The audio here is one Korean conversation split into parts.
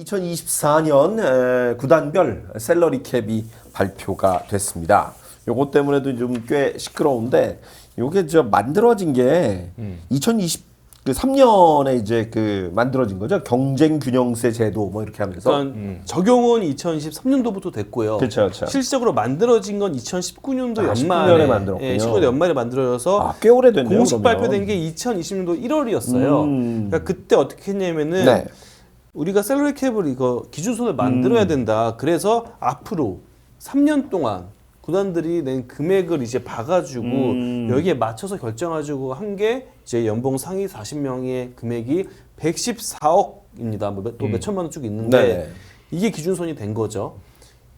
2024년 구단별 셀러리 캡이 발표가 됐습니다. 요것 때문에도 좀 꽤 시끄러운데 요게 저 만들어진 게 2023년에 이제 그 만들어진 거죠. 경쟁 균형세 제도 뭐 이렇게 하면서. 그러니까 적용은 2023년도부터 됐고요. 그렇죠, 그렇죠. 실질적으로 만들어진 건 2019년도 연말에 19년에 만들었군요. 예, 19년도 연말에 만들어져서 꽤 오래됐네요. 공식 그러면. 발표된 게 2020년도 1월이었어요. 그러니까 그때 어떻게 했냐면은 네. 우리가 셀러리 캡을 이거 기준선을 만들어야 된다. 그래서 앞으로 3년 동안 구단들이 낸 금액을 이제 봐가지고 여기에 맞춰서 결정가지고 한 게 이제 연봉 상위 40명의 금액이 114억입니다. 뭐 또 몇천만 원 쭉 있는데 네네. 이게 기준선이 된 거죠.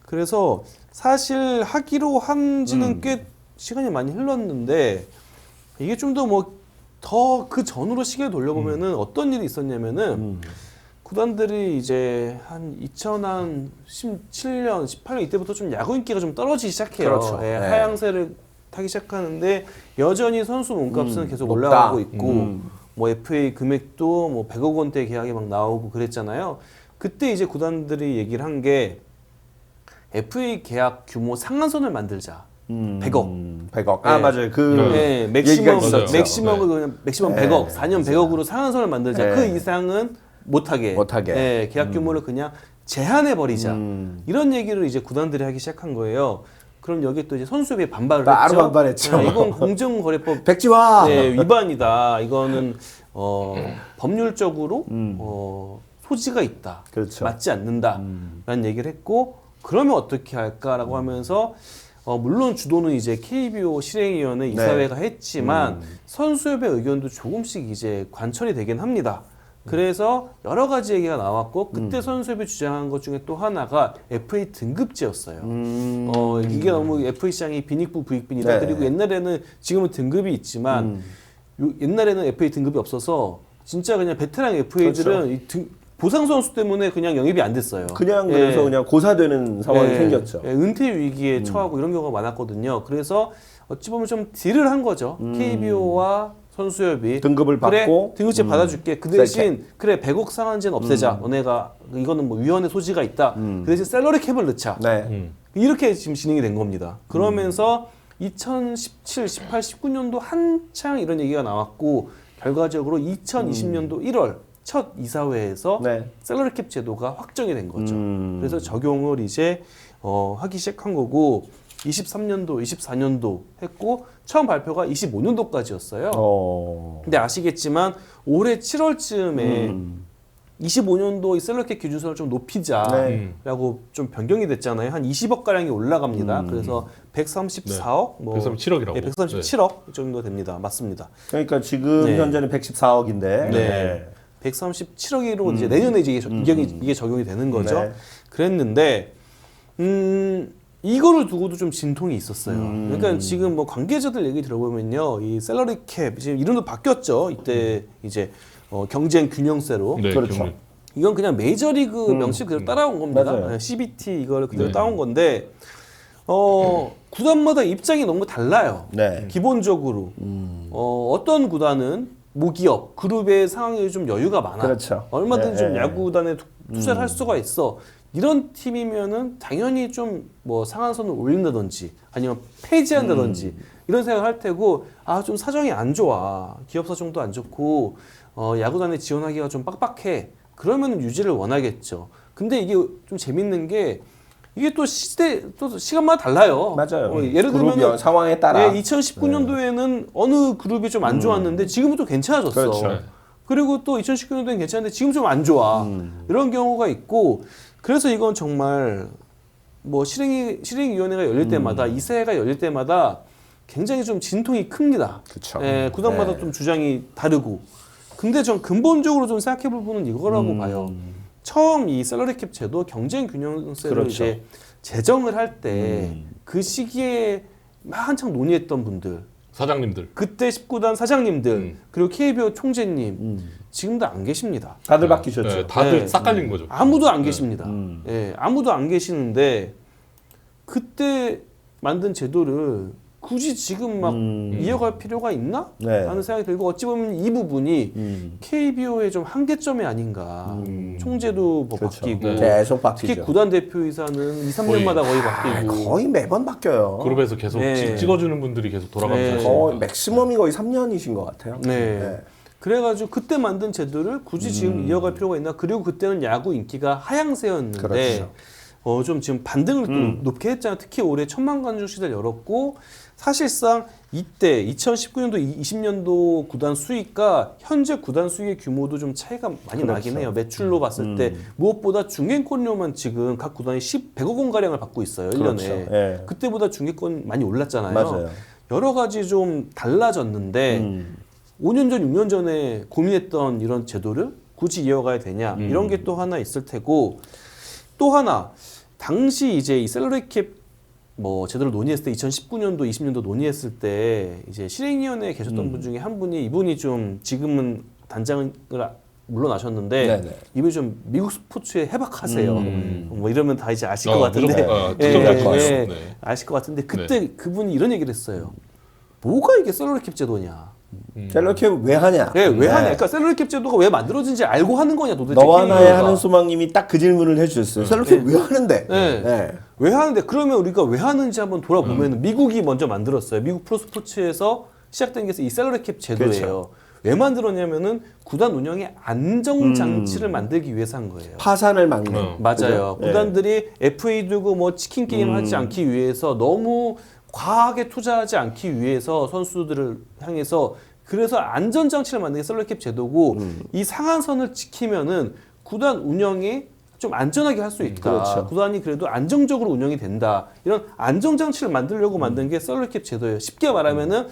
그래서 사실 하기로 한 지는 꽤 시간이 많이 흘렀는데 이게 좀 더 뭐 더 그 전으로 시계를 돌려보면은 어떤 일이 있었냐면은 구단들이 이제 한 2017년, 18년 이때부터 좀 야구 인기가 좀 떨어지기 시작해요. 그렇죠. 예, 네. 하향세를 타기 시작하는데 여전히 선수 몸값은 계속 높다. 올라가고 있고 뭐 FA 금액도 뭐 100억 원대 계약이 막 나오고 그랬잖아요. 그때 이제 구단들이 얘기를 한 게 FA 계약 규모 상한선을 만들자. 100억. 100억. 아, 네. 맞아요. 그 네, 얘기가 맥시멈 있었죠. 맥시멈을 그냥 맥시멈 네. 100억, 4년 100억으로 상한선을 만들자. 네. 그 이상은 못하게. 예, 계약 규모를 그냥 제한해 버리자. 이런 얘기를 이제 구단들이 하기 시작한 거예요. 그럼 여기 또 이제 선수협이 반발을 따로 했죠. 반발했죠. 네, 이건 공정거래법 백지화. 네, 위반이다. 이거는 법률적으로 소지가 있다. 그렇죠. 맞지 않는다라는 얘기를 했고 그러면 어떻게 할까라고 하면서 물론 주도는 이제 KBO 실행위원회 이사회가 했지만 선수협의 의견도 조금씩 이제 관철이 되긴 합니다. 그래서 여러 가지 얘기가 나왔고 그때 선수협이 주장한 것 중에 또 하나가 FA 등급제였어요. 이게 너무 FA 시장이 빈익부 부익빈이다. 네. 그리고 옛날에는 지금은 등급이 있지만 옛날에는 FA 등급이 없어서 진짜 그냥 베테랑 FA들은 그렇죠. 보상 선수 때문에 그냥 영입이 안 됐어요. 그냥 예. 그래서 그냥 고사되는 상황이 예, 생겼죠. 예, 은퇴 위기에 처하고 이런 경우가 많았거든요. 그래서 어찌 보면 좀 딜을 한 거죠. KBO와 선수협이 등급을 그래, 받고 등급제 받아줄게. 그 대신 그래 100억 상한제는 없애자. 너네가 이거는 뭐 위헌의 소지가 있다. 그 대신 샐러리 캡을 넣자. 네. 이렇게 지금 진행이 된 겁니다. 그러면서 2017, 18, 19년도 한창 이런 얘기가 나왔고 결과적으로 2020년도 1월 첫 이사회에서 네. 샐러리 캡 제도가 확정이 된 거죠. 그래서 적용을 이제 하기 시작한 거고 23년도, 24년도 했고 처음 발표가 25년도까지였어요. 근데 아시겠지만 올해 7월쯤에 25년도 이 샐러리 캡 기준선을 좀 높이자라고 좀 변경이 됐잖아요. 한 20억 가량이 올라갑니다. 그래서 134억, 뭐 137억이라고. 네, 137억 정도 됩니다. 맞습니다. 그러니까 지금 네. 현재는 114억인데. 네. 137억으로 이제 내년에 이제 이게 적용이 되는 거죠. 네. 그랬는데 이거를 두고도 좀 진통이 있었어요. 그러니까 지금 뭐 관계자들 얘기 들어보면요, 이 샐러리 캡 지금 이름도 바뀌었죠. 이때 이제 경쟁 균형세로. 네, 그렇죠. 경륜. 이건 그냥 메이저리그 명칭 그대로 따라온 겁니다. 맞아요. 네, CBT 이거를 그대로 네. 따온 건데 구단마다 입장이 너무 달라요. 네. 기본적으로 어떤 구단은 모기업 그룹의 상황이 좀 여유가 많아. 그렇죠. 얼마든지 좀 네. 야구단에 투자를 할 수가 있어. 이런 팀이면은 당연히 좀 뭐 상한선을 올린다든지 아니면 폐지한다든지 이런 생각을 할 테고 좀 사정이 안 좋아. 기업 사정도 안 좋고 야구단에 지원하기가 좀 빡빡해. 그러면 유지를 원하겠죠. 근데 이게 좀 재밌는 게 이게 또 시간마다 달라요. 맞아요. 예를 그룹이 들면 상황에 따라. 2019년도에는 어느 그룹이 좀 안 좋았는데 지금은 또 괜찮아졌어. 그렇죠. 그리고 또 2019년도엔 괜찮은데 지금 좀 안 좋아. 이런 경우가 있고 그래서 이건 정말 뭐 실행위원회가 열릴 때마다 이사회가 열릴 때마다 굉장히 좀 진통이 큽니다. 그쵸. 예, 구단마다 네. 좀 주장이 다르고. 근데 전 근본적으로 좀 생각해 볼 부분은 이거라고 봐요. 처음 이 샐러리 캡 제도 경쟁 균형세를 그렇죠. 이제 제정을 할 때 그 시기에 한창 논의했던 분들 사장님들. 그때 19단 사장님들 그리고 KBO 총재님 지금도 안 계십니다. 다들 바뀌셨죠. 네, 다들 네. 싹 갈린 거죠. 아무도 안 계십니다. 예, 아무도 안 계시는데 그때 만든 제도를 굳이 지금 막 이어갈 필요가 있나? 네. 라는 생각이 들고 어찌 보면 이 부분이 KBO의 좀 한계점이 아닌가. 총재도 뭐 그렇죠. 바뀌고 계속 바뀌죠. 특히 구단 대표이사는 2, 3년마다 거의 바뀌고 거의 매번 바뀌어요. 그룹에서 계속 네. 찍어주는 분들이 계속 돌아가면서 네. 거의 맥시멈이 거의 3년이신 것 같아요. 네. 그래가지고 그때 만든 제도를 굳이 지금 이어갈 필요가 있나? 그리고 그때는 야구 인기가 하향세였는데 그렇죠. 좀 지금 반등을 또 높게 했잖아요. 특히 올해 1,000만 관중 시대를 열었고 사실상 이때 2019년도, 20년도 구단 수익과 현재 구단 수익의 규모도 좀 차이가 많이 그렇죠. 나긴 해요. 매출로 봤을 때 무엇보다 중계권료만 지금 각 구단이 100억 원 가량을 받고 있어요. 1년에. 그렇죠. 예. 그때보다 중계권 많이 올랐잖아요. 맞아요. 여러 가지 좀 달라졌는데 5년 전, 6년 전에 고민했던 이런 제도를 굳이 이어가야 되냐 이런 게 또 하나 있을 테고 또 하나 당시 이제 이 셀러리 캡 뭐 제도를 논의했을 때 2019년도, 20년도 논의했을 때 이제 실행위원회에 계셨던 분 중에 한 분이 이분이 좀 지금은 단장을 물러나셨는데 네네. 이분이 좀 미국 스포츠에 해박하세요. 뭐 이러면 다 이제 아실 것 무조건, 같은데 특정할 것 같습니다. 네. 아실 것 같은데 그때 그분이 이런 얘기를 했어요. 뭐가 이게 셀러리 캡 제도냐? 셀러캡 왜 하냐? 네, 왜 하냐? 그러니까 셀러리 캡 제도가 왜 만들어진지 알고 하는 거냐 도대체? 너와 나의 KBO 가. 하는 소망님이 딱 그 질문을 해주셨어요. 셀러캡 왜 하는데? 네. 네. 왜 하는데 그러면 우리가 왜 하는지 한번 돌아보면 미국이 먼저 만들었어요. 미국 프로스포츠에서 시작된 게 이 셀러리 캡 제도예요. 그렇죠. 왜 만들었냐면은 구단 운영의 안정 장치를 만들기 위해서 한 거예요. 파산을 막는. 맞아요. 그죠? 구단들이 FA 두고 뭐 치킨 게임 하지 않기 위해서 너무 과하게 투자하지 않기 위해서 선수들을 향해서 그래서 안전 장치를 만드는 게 셀러캡 제도고 이 상한선을 지키면은 구단 운영에 좀 안전하게 할 수 있다. 그렇죠. 구단이 그래도 안정적으로 운영이 된다. 이런 안정 장치를 만들려고 만든 게 셀러캡 제도예요. 쉽게 말하면은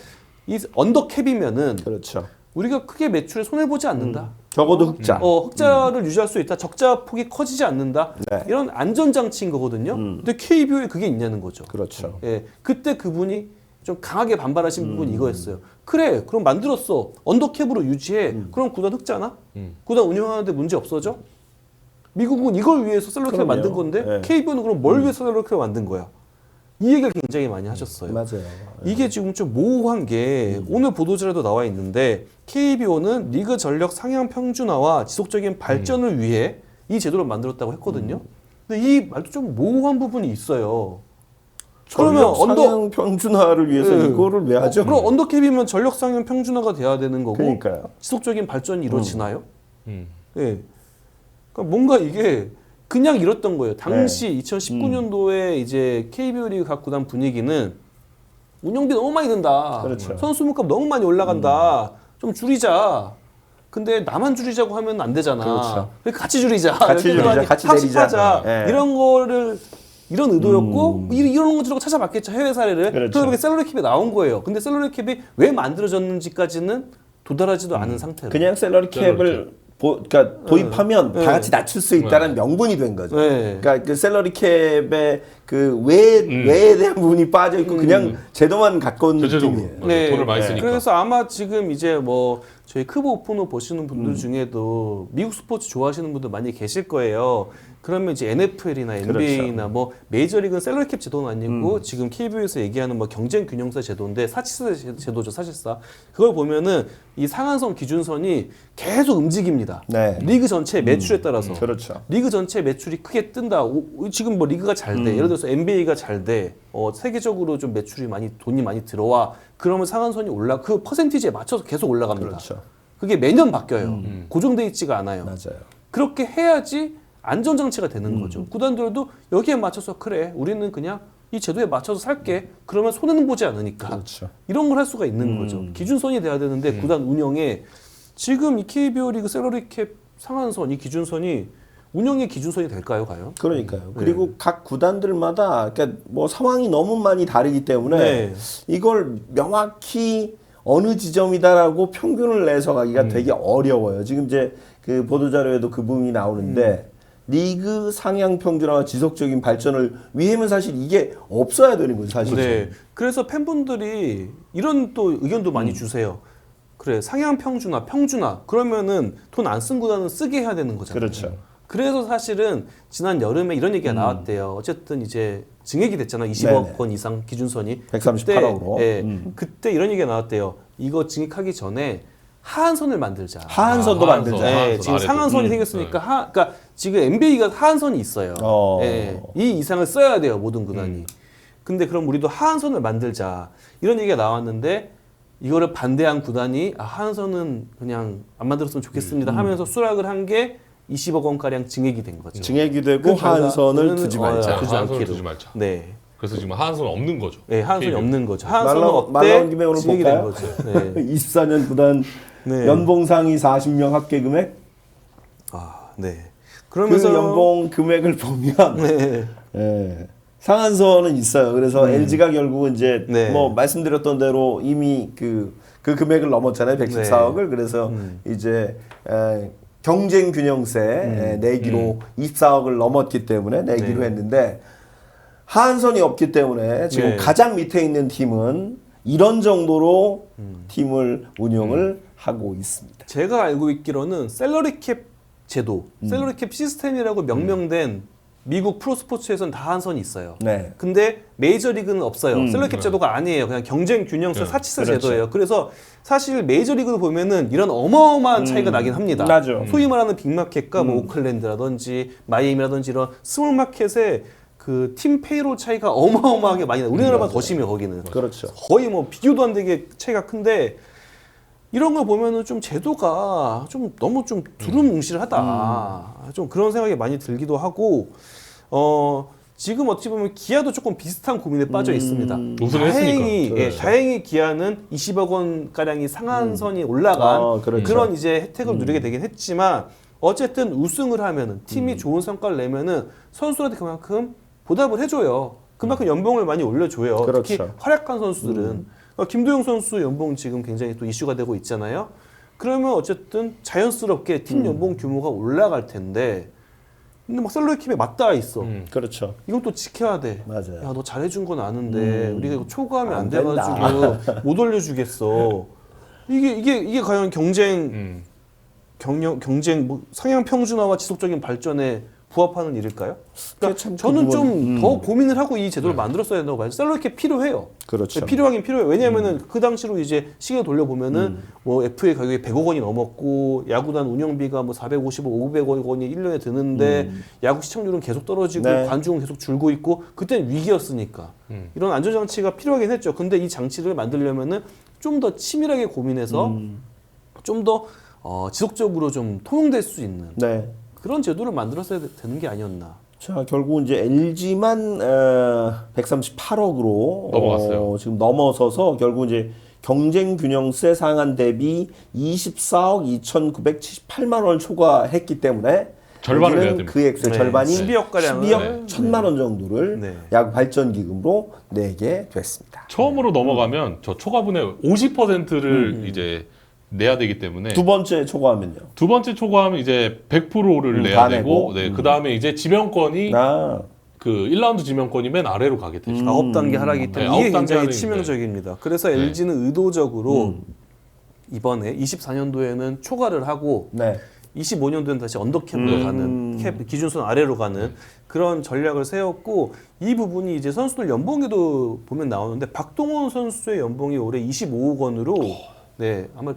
이 언더캡이면은 그렇죠. 우리가 크게 매출에 손해 보지 않는다. 적어도 흑자. 흑자를 유지할 수 있다. 적자 폭이 커지지 않는다. 네. 이런 안전 장치인 거거든요. 근데 KBO에 그게 있냐는 거죠. 그렇죠. 예, 그때 그분이 좀 강하게 반발하신 부분이 이거였어요. 그래, 그럼 만들었어. 언더캡으로 유지해. 그럼 구단 흑자나? 구단 운영하는데 문제 없어져? 미국은 이걸 위해서 셀러캡을 그럼요. 만든 건데 네. KBO는 그럼 뭘 위해서 셀러캡을 만든 거야? 이 얘기를 굉장히 많이 하셨어요. 맞아요. 이게 지금 좀 모호한 게 오늘 보도자료도 나와 있는데 KBO는 리그 전력 상향 평준화와 지속적인 발전을 위해 이 제도를 만들었다고 했거든요. 근데 이 말도 좀 모호한 부분이 있어요. 그러면 상향 평준화를 위해서 네. 이거를 왜 하죠? 그럼 언더캡이면 전력 상향 평준화가 돼야 되는 거고 그러니까요. 지속적인 발전이 이루어지나요? 예. 그러니까 뭔가 이게 그냥 이랬던 거예요. 당시 2019년도에 이제 KBO 리그 각 구단 분위기는 운영비 너무 많이 든다. 그렇죠. 선수 물값 너무 많이 올라간다. 좀 줄이자. 근데 나만 줄이자고 하면 안 되잖아. 그렇죠. 그러니까 같이 줄이자. 같이 이렇게 줄이자, 많이 같이 합식하자. 내리자. 네. 이런 거를 이런 의도였고 이런 거 들고 찾아봤겠죠. 해외 사례를. 그렇죠. 그러다 보니까 셀러리캡이 나온 거예요. 근데 셀러리캡이 왜 만들어졌는지까지는 도달하지도 않은 상태로. 그냥 셀러리 캡을 그러니까 도입하면 네. 다 같이 낮출 수 있다는 명분이 된 거죠. 네. 그러니까 그 셀러리 캡의 그 외에 대한 부분이 빠져 있고 그냥 제도만 갖고 온 전체적으로 느낌이에요. 돈을 많이 쓰니까. 그래서 아마 지금 이제 뭐 저희 크보 오픈호 보시는 분들 중에도 미국 스포츠 좋아하시는 분들 많이 계실 거예요. 그러면 이제 NFL이나 NBA나 뭐 메이저리그는 셀러리캡 제도는 아니고 지금 KBO에서 얘기하는 뭐 경쟁 균형사 제도인데 사치세 제도죠 사실상. 그걸 보면은 이 상한선 기준선이 계속 움직입니다. 네. 리그 전체 매출에 따라서. 그렇죠. 리그 전체 매출이 크게 뜬다. 지금 뭐 리그가 잘 돼. 예를 들어서 NBA가 잘 돼. 세계적으로 좀 매출이 돈이 많이 들어와. 그러면 상한선이 그 퍼센티지에 맞춰서 계속 올라갑니다. 그렇죠. 그게 매년 바뀌어요. 고정돼 있지가 않아요. 맞아요. 그렇게 해야지 안전장치가 되는 거죠. 구단들도 여기에 맞춰서 그래. 우리는 그냥 이 제도에 맞춰서 살게. 그러면 손해는 보지 않으니까. 그렇죠. 이런 걸 할 수가 있는 거죠. 기준선이 돼야 되는데 구단 운영에 지금 이 KBO 리그 셀러리캡 상한선 이 기준선이 운영의 기준선이 될까요, 과연? 그러니까요. 그리고 각 구단들마다 그러니까 뭐 상황이 너무 많이 다르기 때문에 네. 이걸 명확히 어느 지점이다라고 평균을 내서 가기가 되게 어려워요. 지금 이제 그 보도자료에도 그 부분이 나오는데 리그 상향 평준화와 지속적인 발전을 위해면 사실 이게 없어야 되는 거죠, 사실. 네. 그래서 팬분들이 이런 또 의견도 많이 주세요. 그래, 상향 평준화. 그러면은 돈 안 쓴 구단은 쓰게 해야 되는 거잖아요. 그렇죠. 그래서 사실은 지난 여름에 이런 얘기가 나왔대요. 어쨌든 이제 증액이 됐잖아요. 20억 네네. 원 이상 기준선이. 138억으로. 그때, 그때 이런 얘기가 나왔대요. 이거 증액하기 전에 하한선을 만들자. 하한선도 하한선. 만들자. 네, 하한선 지금 아래도. 상한선이 생겼으니까 그러니까 지금 NBA가 하한선이 있어요. 이 이상을 써야 돼요 모든 구단이. 근데 그럼 우리도 하한선을 만들자 이런 얘기가 나왔는데 이거를 반대한 구단이 하한선은 그냥 안 만들었으면 좋겠습니다 하면서 수락을 한 게 20억 원 가량 증액이 된 거죠. 증액이 되고 그 하한선을 결과는 두지 말자. 두지 하한선을 않기로. 두지 말자. 네. 그래서 지금 하한선은 없는 거죠. 네, 하한선이 KBO. 없는 거죠. 하한선은 말 나온 없대 김에 오늘 증액이 된 볼까요? 거죠. 네. 24년 구단 네. 연봉 상위 40명 합계 금액 네. 그 그러면서 연봉 금액을 보면 네. 예, 상한선은 있어요. 그래서 LG가 결국은 이제 네. 뭐 말씀드렸던 대로 이미 그 금액을 넘었잖아요. 114억을. 그래서 이제 경쟁 균형세 내기로 24억을 넘었기 때문에 내기로 네. 했는데 하한선이 없기 때문에 지금 네. 가장 밑에 있는 팀은 이런 정도로 팀을 운영을 하고 있습니다. 제가 알고 있기로는 셀러리 캡 제도, 셀러리 캡 시스템이라고 명명된 미국 프로스포츠에서는 다 하한선이 있어요. 네. 근데 메이저리그는 없어요. 셀러리 캡 제도가 아니에요. 그냥 경쟁 균형세 네. 사치세 그렇죠. 제도예요. 그래서 사실 메이저리그도 보면은 이런 어마어마한 차이가 나긴 합니다. 나죠. 소위 말하는 빅마켓과 뭐 오클랜드라든지 마이애미라든지 이런 스몰마켓에 그 팀 페이롤 차이가 어마어마하게 많이 나요. 우리나라보다 더 심해요, 거기는. 그렇죠. 거의 뭐 비교도 안 되게 차이가 큰데 이런 거 보면은 좀 제도가 좀 너무 좀 두루뭉실하다. 좀 그런 생각이 많이 들기도 하고 지금 어찌 보면 기아도 조금 비슷한 고민에 빠져 있습니다. 우승을 다행히 했으니까. 예, 다행히 기아는 20억 원 가량이 상한선이 올라간 그렇죠. 그런 이제 혜택을 누리게 되긴 했지만 어쨌든 우승을 하면은 팀이 좋은 성과를 내면은 선수한테 그만큼 보답을 해줘요. 그만큼 연봉을 많이 올려줘요. 특히 그렇죠. 활약한 선수들은 김도영 선수 연봉 지금 굉장히 또 이슈가 되고 있잖아요. 그러면 어쨌든 자연스럽게 팀 연봉 규모가 올라갈 텐데 근데 막 셀러리 캡에 맞닿아 있어. 그렇죠. 이건 또 지켜야 돼. 맞아요. 야, 너 잘해준 건 아는데 우리가 이거 초과하면 안 안 된다. 돼가지고 못 올려주겠어. 이게 과연 경쟁 뭐 상향 평준화와 지속적인 발전에 부합하는 일일까요? 그러니까 참 저는 그 좀 더 고민을 하고 이 제도를 만들었어야 된다고 봐요. 셀러리 캡 필요해요. 그렇죠. 필요하긴 필요해요. 왜냐하면은 그 당시로 이제 시계 돌려보면은 뭐 FA 가격이 100억 원이 넘었고 야구단 운영비가 뭐 450억, 500억 원이 1년에 드는데 야구 시청률은 계속 떨어지고 네. 관중은 계속 줄고 있고 그때는 위기였으니까 이런 안전장치가 필요하긴 했죠. 근데 이 장치를 만들려면은 좀 더 치밀하게 고민해서 좀 더 지속적으로 좀 통용될 수 있는 네. 그런 제도를 만들었어야 되는 게 아니었나. 자, 결국은 이제 LG만 138억으로 넘어갔어요. 지금 넘어서서 결국 이제 경쟁 균형세 상한 대비 24억 2,978만 원을 초과했기 때문에 절반을 내야 LG는 됩니다. 그 액수의 네. 절반인 12억 가량을 12억 네. 1천만 원 정도를 네. 야구 발전 기금으로 내게 됐습니다. 처음으로 넘어가면 저 초과분의 50%를 이제 내야 되기 때문에 두 번째 초과하면요. 두 번째 초과하면 이제 100%를 내야 다 되고 내고. 그 다음에 이제 지명권이 아, 그 1라운드 지명권이 맨 아래로 가게 되죠. 9단계 하락이기 네, 때문에 이게 9단계 굉장히 하락인데. 치명적입니다. 그래서 네. LG는 의도적으로 이번에 24년도에는 초과를 하고 네. 25년도에는 다시 언더캡으로 가는 캡 기준선 아래로 가는 그런 전략을 세웠고 이 부분이 이제 선수들 연봉에도 보면 나오는데 박동원 선수의 연봉이 올해 25억 원으로 네 아마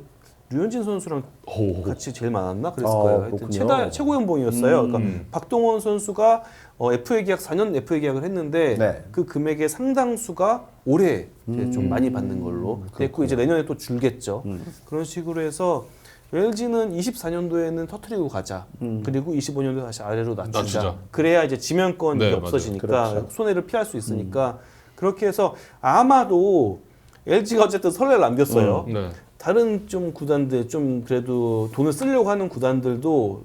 류현진 선수랑 오. 같이 제일 많았나 그랬을 거예요. 하여튼 그렇군요. 최고 연봉이었어요. 그러니까 박동원 선수가 FA 계약 4년 FA 계약을 했는데 네. 그 금액의 상당수가 올해 이제 좀 많이 받는 걸로 됐고 이제 내년에 또 줄겠죠. 그런 식으로 해서 LG는 24년도에는 터트리고 가자. 그리고 25년도에 다시 아래로 낮추자. 낮추자. 그래야 이제 지명권이 네, 없어지니까 그렇죠. 손해를 피할 수 있으니까 그렇게 해서 아마도 LG가 어쨌든 선례를 남겼어요. 네. 다른 좀 구단들 좀 그래도 돈을 쓰려고 하는 구단들도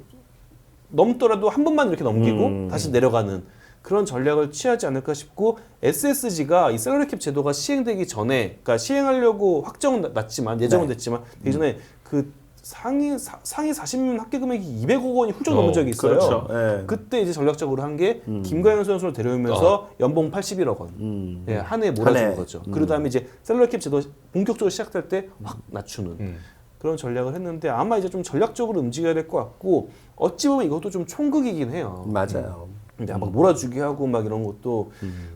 넘더라도 한 번만 이렇게 넘기고 다시 내려가는 그런 전략을 취하지 않을까 싶고 SSG가 이 셀러리캡 제도가 시행되기 전에 그러니까 시행하려고 확정은 났지만 예정은 됐지만 되기 전에 그 상위 40명 합계 금액이 200억 원이 훌쩍 넘은 적이 있어요. 그렇죠. 예. 그때 이제 전략적으로 한 게 김가현 선수를 데려오면서 연봉 81억 원. 예, 한 해에 한 몰아주는 해. 거죠. 그러다 다음에 이제 셀러리캡 제도 본격적으로 시작될 때 확 낮추는 그런 전략을 했는데 아마 이제 좀 전략적으로 움직여야 될 것 같고 어찌 보면 이것도 좀 총극이긴 해요. 맞아요. 근데 막 몰아주기 하고 막 이런 것도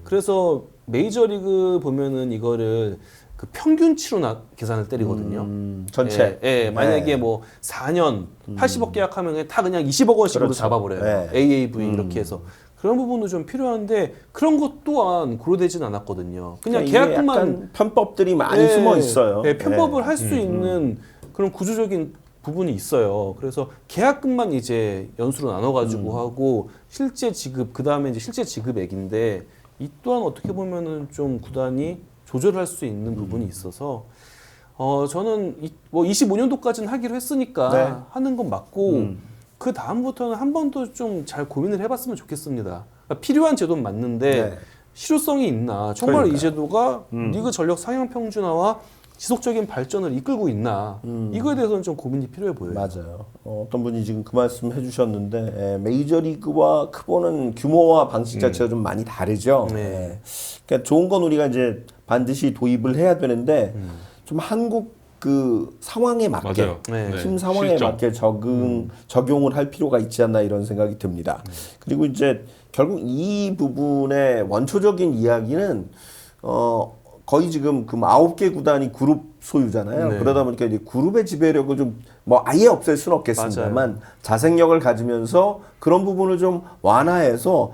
그래서 메이저리그 보면은 이거를 그 평균치로 계산을 때리거든요. 전체. 예, 만약에 네. 뭐 4년 80억 계약하면 그냥 다 그냥 20억 원씩으로 그렇죠. 잡아버려요. 네. AAV 이렇게 해서. 그런 부분도 좀 필요한데 그런 것 또한 고려되진 않았거든요. 그냥 이게 계약금만 약간 편법들이 많이 예, 숨어 있어요. 예, 편법을 예. 할 수 있는 그런 구조적인 부분이 있어요. 그래서 계약금만 이제 연수로 나눠가지고 하고 실제 지급 그 다음에 이제 실제 지급액인데 이 또한 어떻게 보면은 좀 구단이 조절할 수 있는 부분이 있어서 저는 뭐 25년도까지는 하기로 했으니까 네. 하는 건 맞고 그 다음부터는 한 번 더 좀 잘 고민을 해봤으면 좋겠습니다. 그러니까 필요한 제도는 맞는데 네. 실효성이 있나? 정말 이 그러니까요. 제도가 리그 전력 상향 평준화와 지속적인 발전을 이끌고 있나? 이거에 대해서는 좀 고민이 필요해 보여요. 맞아요. 어떤 분이 지금 그 말씀 해주셨는데 메이저리그와 크보는 규모와 방식 자체가 좀 많이 다르죠. 네. 예. 그러니까 좋은 건 우리가 이제 반드시 도입을 해야 되는데 좀 한국 그 상황에 맞게 맞아요. 네. 팀 상황에 실정. 맞게 적용을 할 필요가 있지 않나 이런 생각이 듭니다. 그리고 이제 결국 이 부분의 원초적인 이야기는 거의 지금 그 9개 구단이 그룹 소유잖아요. 네. 그러다 보니까 이제 그룹의 지배력을 좀 뭐 아예 없앨 수는 없겠습니다만 자생력을 가지면서 그런 부분을 좀 완화해서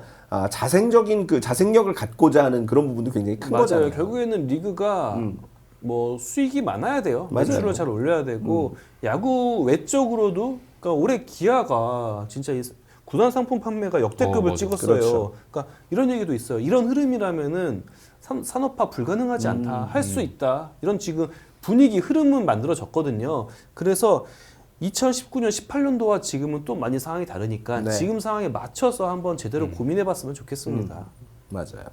자생적인 그 자생력을 갖고자 하는 그런 부분도 굉장히 큰 맞아요. 거잖아요. 결국에는 리그가 뭐 수익이 많아야 돼요. 맞아요. 매출을 잘 올려야 되고 야구 외적으로도 그러니까 올해 기아가 진짜 이 구단 상품 판매가 역대급을 맞아요. 찍었어요. 그렇죠. 그러니까 이런 얘기도 있어요. 이런 흐름이라면은 산업화 불가능하지 않다. 할 수 있다. 이런 지금 분위기 흐름은 만들어졌거든요. 그래서 2019년 18년도와 지금은 또 많이 상황이 다르니까 네. 지금 상황에 맞춰서 한번 제대로 고민해봤으면 좋겠습니다. 맞아요.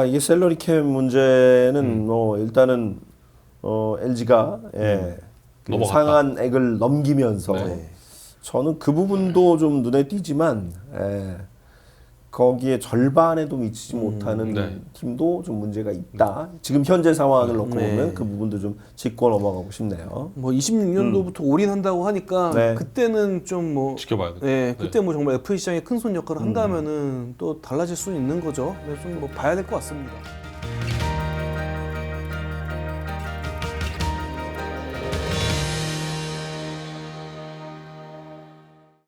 이게 셀러리 캡 문제는 뭐 일단은 LG가 그 넘어갔다. 상한액을 넘기면서 네. 저는 그 부분도 좀 눈에 띄지만 거기에 절반에도 미치지 못하는 네. 팀도 좀 문제가 있다. 지금 현재 상황을 놓고 네. 보면 그 부분도 좀 짚고 넘어가고 싶네요. 뭐 26년도부터 올인한다고 하니까 네. 그때는 좀 뭐 지켜봐야 돼. 네, 그때 뭐 정말 FA 시장에 큰 손 역할을 한다면은 또 달라질 수 있는 거죠. 그래서 좀 뭐 봐야 될 것 같습니다.